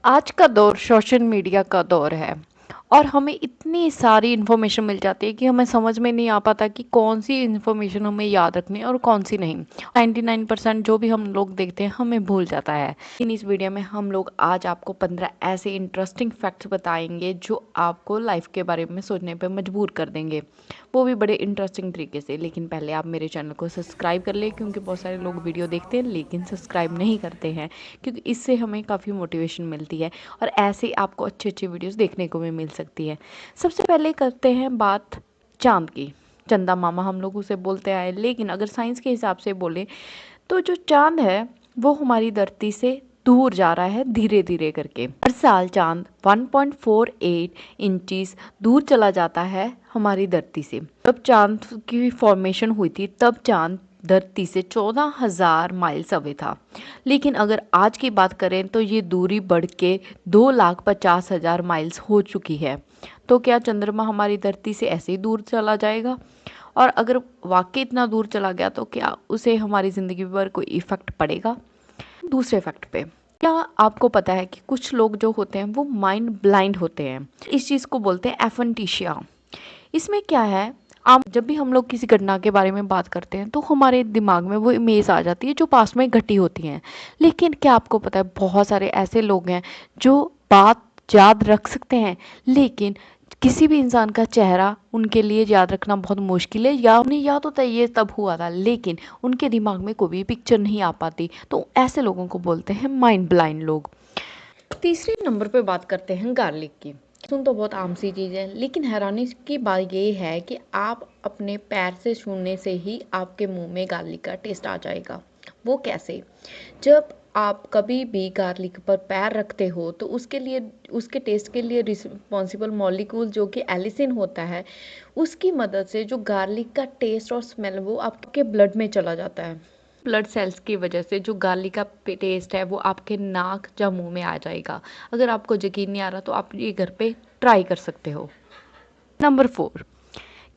आज का दौर सोशल मीडिया का दौर है और हमें इतनी सारी इन्फॉर्मेशन मिल जाती है कि हमें समझ में नहीं आ पाता कि कौन सी इन्फॉर्मेशन हमें याद रखनी है और कौन सी नहीं। 99% जो भी हम लोग देखते हैं हमें भूल जाता है। इन इस वीडियो में हम लोग आज आपको 15 ऐसे इंटरेस्टिंग फैक्ट्स बताएंगे जो आपको लाइफ के बारे में सोचने पर मजबूर कर देंगे, वो भी बड़े इंटरेस्टिंग तरीके से। लेकिन पहले आप मेरे चैनल को सब्सक्राइब कर लें, क्योंकि बहुत सारे लोग वीडियो देखते हैं लेकिन सब्सक्राइब नहीं करते हैं, क्योंकि इससे हमें काफ़ी मोटिवेशन मिलती है और ऐसे आपको अच्छी अच्छी वीडियोस देखने को भी मिल सकती है। सबसे पहले करते हैं बात चांद की। चंदा मामा हम लोग उसे बोलते आए, लेकिन अगर साइंस के हिसाब से बोले तो जो चांद है वो हमारी धरती से दूर जा रहा है धीरे धीरे करके। हर साल चांद 1.48 इंचेस दूर चला जाता है हमारी धरती से। तब चांद की फॉर्मेशन हुई थी, तब चांद धरती से 14,000 माइल्स अवे था। लेकिन अगर आज की बात करें तो ये दूरी बढ़ के 2,50,000 माइल्स हो चुकी है। तो क्या चंद्रमा हमारी धरती से ऐसे ही दूर चला जाएगा? और अगर वाकई इतना दूर चला गया तो क्या उसे हमारी ज़िंदगी पर कोई इफ़ेक्ट पड़ेगा? दूसरे फैक्ट पे, क्या आपको पता है कि कुछ लोग जो होते हैं वो माइंड ब्लाइंड होते हैं? इस चीज़ को बोलते हैं एफंटीशिया। इसमें क्या है, आम जब भी हम लोग किसी घटना के बारे में बात करते हैं तो हमारे दिमाग में वो इमेज आ जाती है जो पास में घटी होती हैं। लेकिन क्या आपको पता है बहुत सारे ऐसे लोग हैं जो बात याद रख सकते हैं, लेकिन किसी भी इंसान का चेहरा उनके लिए याद रखना बहुत मुश्किल है, या उन्हें याद होता है ये तब हुआ था लेकिन उनके दिमाग में कोई भी पिक्चर नहीं आ पाती। तो ऐसे लोगों को बोलते हैं माइंड ब्लाइंड लोग। तीसरे नंबर पे बात करते हैं गार्लिक की। सुन तो बहुत आम सी चीज़ है, लेकिन हैरानी की बात ये है कि आप अपने पैर से छूने से ही आपके मुंह में गार्लिक का टेस्ट आ जाएगा। वो कैसे? जब आप कभी भी गार्लिक पर पैर रखते हो तो उसके टेस्ट के लिए रिस्पॉन्सिबल मॉलिक्यूल जो कि एलिसिन होता है, उसकी मदद से जो गार्लिक का टेस्ट और स्मेल वो आपके ब्लड में चला जाता है। ब्लड सेल्स की वजह से जो गार्लिक का टेस्ट है वो आपके नाक या मुंह में आ जाएगा। अगर आपको यकीन नहीं आ रहा तो आप ये घर पे ट्राई कर सकते हो। नंबर 4,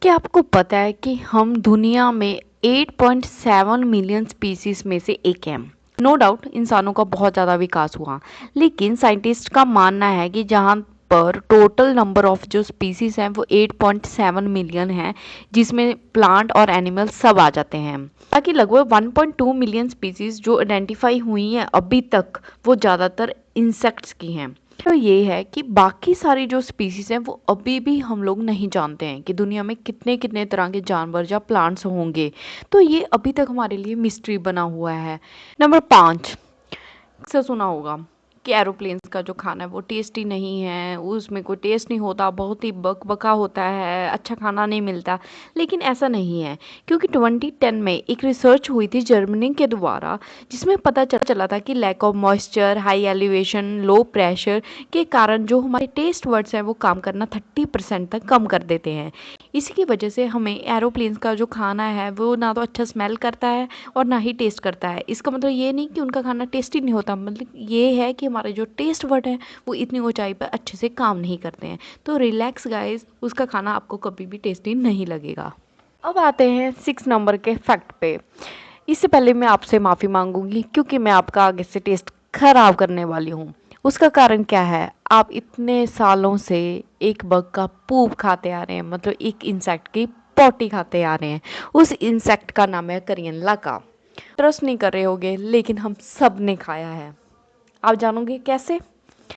क्या आपको पता है कि हम दुनिया में 8.7 मिलियन स्पीसीज में से एक हैं? नो डाउट इंसानों का बहुत ज़्यादा विकास हुआ, लेकिन साइंटिस्ट का मानना है कि जहाँ पर टोटल नंबर ऑफ जो स्पीसीज हैं वो 8.7 मिलियन है, जिसमें प्लांट और एनिमल सब आ जाते हैं। ताकि लगभग 1.2 मिलियन स्पीसीज जो आइडेंटिफाई हुई हैं अभी तक, वो ज़्यादातर इंसेक्ट्स की हैं। तो ये है कि बाकी सारी जो स्पीसीज हैं वो अभी भी हम लोग नहीं जानते हैं कि दुनिया में कितने कितने तरह के जानवर या प्लांट्स होंगे। तो ये अभी तक हमारे लिए मिस्ट्री बना हुआ है। नंबर 5, अक्सर सुना होगा कि एरोप्लेन्स का जो खाना है वो टेस्टी नहीं है, उसमें कोई टेस्ट नहीं होता, बहुत ही बकबका होता है, अच्छा खाना नहीं मिलता। लेकिन ऐसा नहीं है, क्योंकि 2010 में एक रिसर्च हुई थी जर्मनी के द्वारा, जिसमें पता चला था कि lack of moisture, high elevation, low pressure के कारण जो हमारे टेस्ट वर्ड्स हैं वो काम करना 30% तक कम कर देते हैं। इसी की वजह से हमें एरोप्लेन्स का जो खाना है वो ना तो अच्छा स्मेल करता है और ना ही टेस्ट करता है। इसका मतलब ये नहीं कि उनका खाना टेस्टी नहीं होता, मतलब ये है कि हमारे जो टेस्ट बड हैं वो इतनी ऊंचाई पर अच्छे से काम नहीं करते हैं। तो रिलैक्स गाइस, उसका खाना आपको कभी भी टेस्टी नहीं लगेगा। अब आते हैं 6 नंबर के फैक्ट पे। इससे पहले मैं आपसे माफ़ी मांगूंगी क्योंकि मैं आपका आगे से टेस्ट खराब करने वाली हूँ। उसका कारण क्या है? आप इतने सालों से एक बग का पूप खाते आ रहे हैं, मतलब एक इंसेक्ट की पॉटी खाते आ रहे हैं। उस इंसेक्ट का नाम है करियनला का। ट्रस्ट नहीं कर रहे होगे, लेकिन हम सब ने खाया है। आप जानोगे कैसे?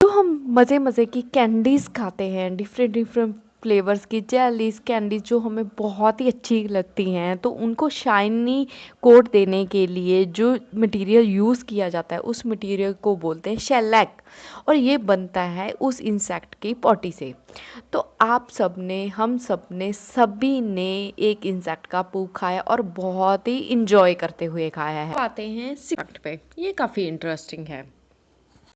तो हम मज़े मज़े की कैंडीज़ खाते हैं, डिफरेंट डिफरेंट फ्लेवर्स की जेलीज कैंडीज जो हमें बहुत ही अच्छी लगती हैं, तो उनको शाइनी कोट देने के लिए जो मटेरियल यूज़ किया जाता है उस मटेरियल को बोलते हैं शेलैक, और ये बनता है उस इंसेक्ट की पॉटी से। तो आप सब ने, हम सब ने, सभी ने एक इंसेक्ट का पूप खाया और बहुत ही इंजॉय करते हुए खाया है। आते हैं फैक्ट पे, ये काफ़ी इंटरेस्टिंग है,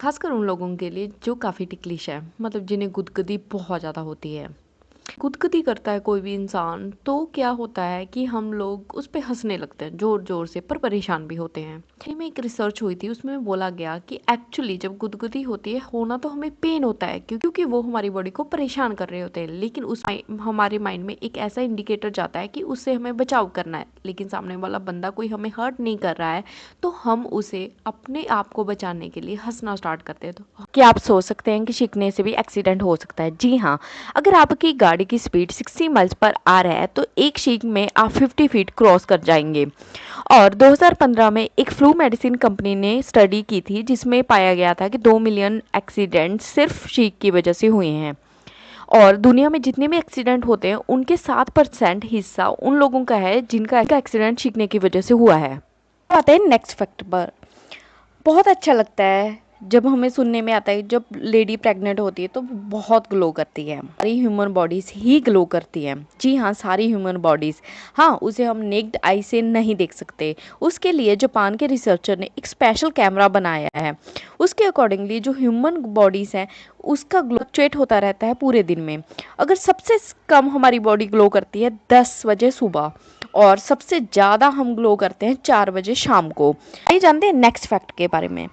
खासकर उन लोगों के लिए जो काफ़ी टिकलिश है, मतलब जिन्हें गुदगुदी बहुत ज़्यादा होती है। गुदगुदी करता है कोई भी इंसान तो क्या होता है कि हम लोग उस पे हंसने लगते हैं जोर जोर से, पर परेशान भी होते हैं। हाल में एक रिसर्च हुई थी, उसमें बोला गया कि एक्चुअली जब गुदगुदी होती है होना तो हमें पेन होता है क्योंकि वो हमारी बॉडी को परेशान कर रहे होते हैं, लेकिन उस हमारे माइंड में एक ऐसा इंडिकेटर जाता है कि उससे हमें बचाव करना है, लेकिन सामने वाला बंदा कोई हमें हर्ट नहीं कर रहा है तो हम उसे अपने आप को बचाने के लिए हंसना स्टार्ट करते हैं। तो क्या आप सोच सकते हैं कि चीखने से भी एक्सीडेंट हो सकता है? जी हाँ, अगर आपकी गाड़ी की स्पीड 60 माइल्स पर आ रहा है तो एक चीख में आप 50 फीट क्रॉस कर जाएंगे। और 2015 में एक फ्लू मेडिसिन कंपनी ने स्टडी की थी जिसमें पाया गया था कि 2 मिलियन एक्सीडेंट सिर्फ चीख की वजह से हुए हैं। और दुनिया में जितने भी एक्सीडेंट होते हैं उनके 7% हिस्सा उन लोगों का है जिनका एक्सीडेंट चीखने की वजह से हुआ है। आते हैं नेक्स्ट फैक्ट पर। बहुत अच्छा लगता है जब हमें सुनने में आता है जब लेडी प्रेग्नेंट होती है तो बहुत ग्लो करती है। सारी ह्यूमन बॉडीज ही ग्लो करती है। जी हाँ, सारी ह्यूमन बॉडीज। हाँ, उसे हम नेक्ड आई से नहीं देख सकते। उसके लिए जापान के रिसर्चर ने एक स्पेशल कैमरा बनाया है। उसके अकॉर्डिंगली जो ह्यूमन बॉडीज हैं उसका ग्लोचुएट होता रहता है पूरे दिन में। अगर सबसे कम हमारी बॉडी ग्लो करती है 10 बजे सुबह और सबसे ज़्यादा हम ग्लो करते हैं 4 बजे शाम को। आइए जानते हैं नेक्स्ट फैक्ट के बारे में।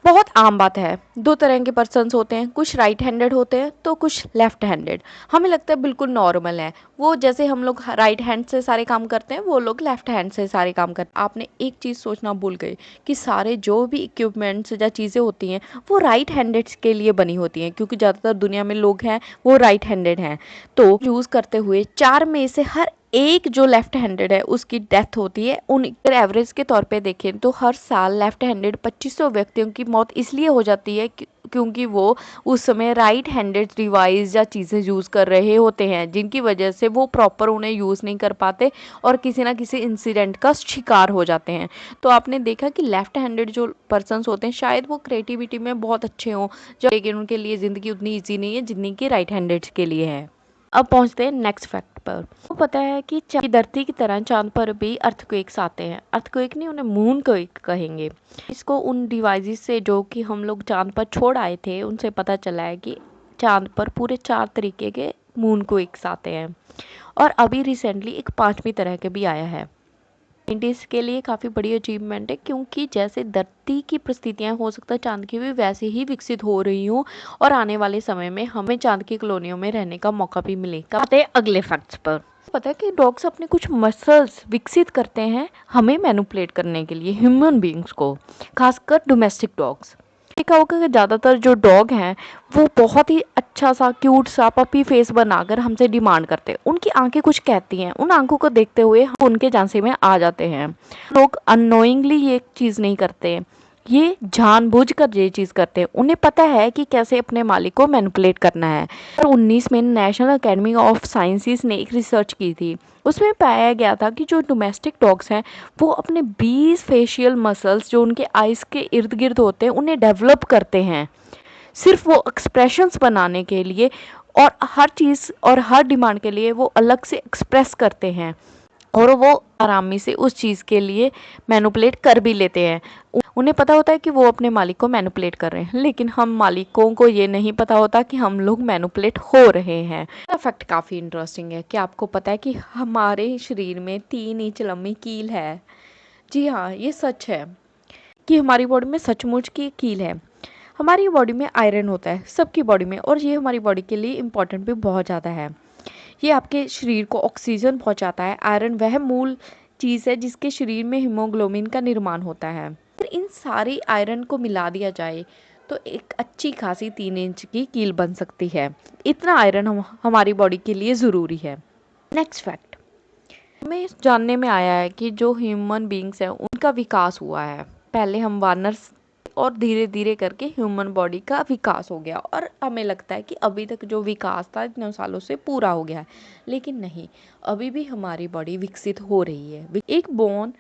बहुत आम बात है, दो तरह के पर्सन्स होते हैं, कुछ राइट हैंडेड होते हैं तो कुछ लेफ्ट हैंडेड। हमें लगता है बिल्कुल नॉर्मल है वो, जैसे हम लोग राइट हैंड से सारे काम करते हैं वो लोग लेफ्ट हैंड से सारे काम करते हैं। आपने एक चीज़ सोचना भूल गए कि सारे जो भी इक्विपमेंट्स या चीज़ें होती हैं वो राइट हैंडेड के लिए बनी होती हैं, क्योंकि ज़्यादातर दुनिया में लोग हैं वो राइट हैंडेड हैं। तो यूज़ करते हुए 4 में से हर एक जो लेफ्ट हैंडेड है उसकी डेथ होती है। उन एवरेज के तौर पे देखें तो हर साल लेफ्ट हैंडेड 2500 व्यक्तियों की मौत इसलिए हो जाती है क्योंकि वो उस समय राइट हैंडेड डिवाइस या चीज़ें यूज़ कर रहे होते हैं, जिनकी वजह से वो प्रॉपर उन्हें यूज़ नहीं कर पाते और किसी ना किसी इंसिडेंट का शिकार हो जाते हैं। तो आपने देखा कि लेफ्ट हैंडेड जो पर्सन्स होते हैं शायद वो क्रिएटिविटी में बहुत अच्छे हों, लेकिन उनके लिए ज़िंदगी उतनी ईजी नहीं है जितनी कि राइट हैंडेड के लिए है। अब पहुंचते हैं नेक्स्ट फैक्ट पर। तो पता है कि धरती की तरह चांद पर भी अर्थक्वेक्स आते हैं। अर्थक्वेक नहीं, उन्हें मून क्वेक कहेंगे। इसको उन डिवाइसेस से जो कि हम लोग चांद पर छोड़ आए थे उनसे पता चला है कि चांद पर पूरे 4 तरीके के मून क्वेक्स आते हैं और अभी रिसेंटली एक 5वीं तरह के भी आया है। साइंटिस्ट के लिए काफ़ी बड़ी अचीवमेंट है, क्योंकि जैसे धरती की परिस्थितियां हो सकता है चांद की भी वैसे ही विकसित हो रही हूँ और आने वाले समय में हमें चांद की कॉलोनियों में रहने का मौका भी मिलेगा। आते हैं अगले फैक्ट्स पर। पता है कि डॉग्स अपने कुछ मसल्स विकसित करते हैं हमें मैनिपुलेट करने के लिए, ह्यूमन बींग्स को, खासकर डोमेस्टिक डॉग्स। देखा होगा कि ज़्यादातर जो डॉग हैं वो बहुत ही अच्छा सा क्यूट सा पपी फेस बनाकर हमसे डिमांड करते हैं। उनकी आंखें कुछ कहती हैं, उन आंखों को देखते हुए हम उनके झांसे में आ जाते हैं। लोग अननोइंगली ये चीज़ नहीं करते, ये जानबूझकर ये चीज़ करते हैं। उन्हें पता है कि कैसे अपने मालिक को मैनिपुलेट करना है। 2019 में नेशनल एकेडमी ऑफ साइंसेस ने एक रिसर्च की थी, उसमें पाया गया था कि जो डोमेस्टिक डॉग्स हैं वो अपने 20 फेशियल मसल्स जो उनके आइज़ के इर्द गिर्द होते हैं उन्हें डेवलप करते हैं, सिर्फ वो एक्सप्रेशंस बनाने के लिए, और हर चीज़ और हर डिमांड के लिए वो अलग से एक्सप्रेस करते हैं और वो आरामी से उस चीज़ के लिए मैनिपुलेट कर भी लेते हैं। उन्हें पता होता है कि वो अपने मालिक को मैनिपुलेट कर रहे हैं, लेकिन हम मालिकों को ये नहीं पता होता कि हम लोग मैनिपुलेट हो रहे हैं। फैक्ट काफ़ी इंटरेस्टिंग है। क्या आपको पता है कि हमारे शरीर में 3 इंच लंबी कील है? जी हाँ, ये सच है कि हमारी बॉडी में सचमुच की कील है। हमारी बॉडी में आयरन होता है सबकी बॉडी में, और ये हमारी बॉडी के लिए इम्पॉर्टेंट भी बहुत ज़्यादा है। ये आपके शरीर को ऑक्सीजन पहुंचाता है। आयरन वह मूल चीज़ है जिसके शरीर में हीमोग्लोबिन का निर्माण होता है। अगर इन सारी आयरन को मिला दिया जाए तो एक अच्छी खासी 3 इंच की कील बन सकती है। इतना आयरन हमारी बॉडी के लिए ज़रूरी है। नेक्स्ट फैक्ट, हमें जानने में आया है कि जो ह्यूमन बींग्स हैं उनका विकास हुआ है। पहले हम वानर्स और धीरे धीरे करके ह्यूमन बॉडी का विकास हो गया, और हमें लगता है कि अभी तक जो विकास था इतने सालों से पूरा हो गया है, लेकिन नहीं, अभी भी हमारी बॉडी विकसित हो रही है। एक बोन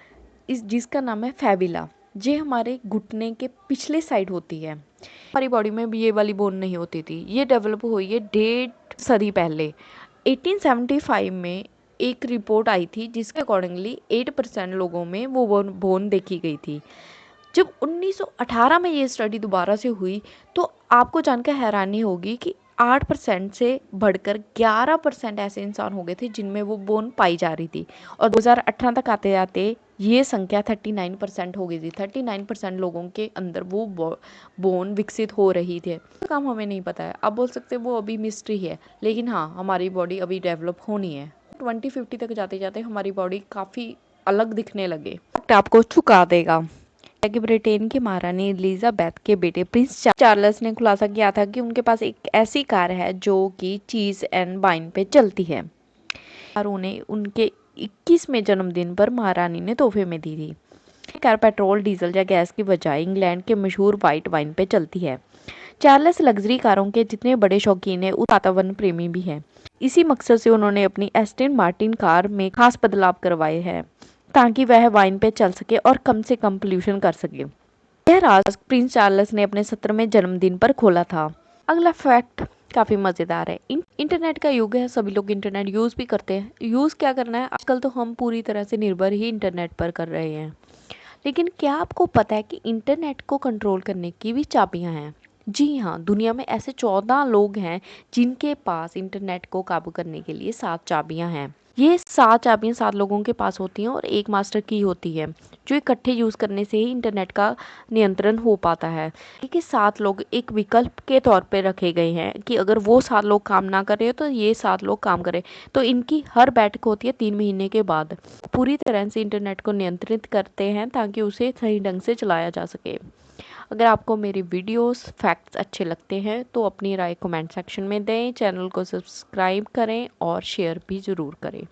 जिसका नाम है फैबिला, ये हमारे घुटने के पिछले साइड होती है। हमारी बॉडी में भी ये वाली बोन नहीं होती थी, ये डेवलप हुई है 1.5 सदी पहले। 1875 में एक रिपोर्ट आई थी जिसके अकॉर्डिंगली 8% लोगों में वो बोन देखी गई थी। जब 1918 में ये स्टडी दोबारा से हुई तो आपको जानकर हैरानी होगी कि 8% से बढ़कर 11% ऐसे इंसान हो गए थे जिनमें वो बोन पाई जा रही थी, और 2018 तक आते जाते ये संख्या 39% हो गई थी। 39% लोगों के अंदर वो बोन विकसित हो रही थी। तो काम हमें नहीं पता है, आप बोल सकते वो अभी मिस्ट्री है, लेकिन हाँ हमारी बॉडी अभी डेवलप होनी है। 2050 तक जाते जाते हमारी बॉडी काफ़ी अलग दिखने लगे, आपको चुका देगा। कि ब्रिटेन की महारानी एलिजाबेथ के बेटे प्रिंस चार्ल्स ने खुलासा किया था कि उनके पास एक ऐसी कार है जो कि चीज एंड वाइन पे चलती है, और उन्हें उनके 21वें जन्मदिन पर महारानी ने तोहफे में दी थी। कार पेट्रोल, डीजल या गैस की बजाय इंग्लैंड के मशहूर वाइट वाइन पे चलती है। चार्ल्स लग्जरी कारों के जितने बड़े शौकीन है, वातावरण प्रेमी भी है। इसी मकसद से उन्होंने अपनी एस्टन मार्टिन कार में खास बदलाव करवाए हैं ताकि वह वाइन पे चल सके और कम से कम पोल्यूशन कर सके। यह राज प्रिंस चार्ल्स ने अपने 17वें जन्मदिन पर खोला था। अगला फैक्ट काफ़ी मज़ेदार है। इंटरनेट का युग है, सभी लोग इंटरनेट यूज़ भी करते हैं। यूज़ क्या करना है, आजकल तो हम पूरी तरह से निर्भर ही इंटरनेट पर कर रहे हैं। लेकिन क्या आपको पता है कि इंटरनेट को कंट्रोल करने की भी चाबियां हैं? जी हाँ, दुनिया में ऐसे 14 लोग हैं जिनके पास इंटरनेट को काबू करने के लिए 7 चाबियां हैं। ये 7 चाबियां 7 लोगों के पास होती हैं और एक मास्टर की होती है, जो इकट्ठे यूज़ करने से ही इंटरनेट का नियंत्रण हो पाता है। देखिए 7 लोग एक विकल्प के तौर पे रखे गए हैं कि अगर वो 7 लोग काम ना करें तो ये 7 लोग काम करें। तो इनकी हर बैठक होती है 3 महीने के बाद। पूरी तरह से इंटरनेट को नियंत्रित करते हैं ताकि उसे सही ढंग से चलाया जा सके। अगर आपको मेरी वीडियोस फैक्ट्स अच्छे लगते हैं तो अपनी राय कमेंट सेक्शन में दें, चैनल को सब्सक्राइब करें और शेयर भी ज़रूर करें।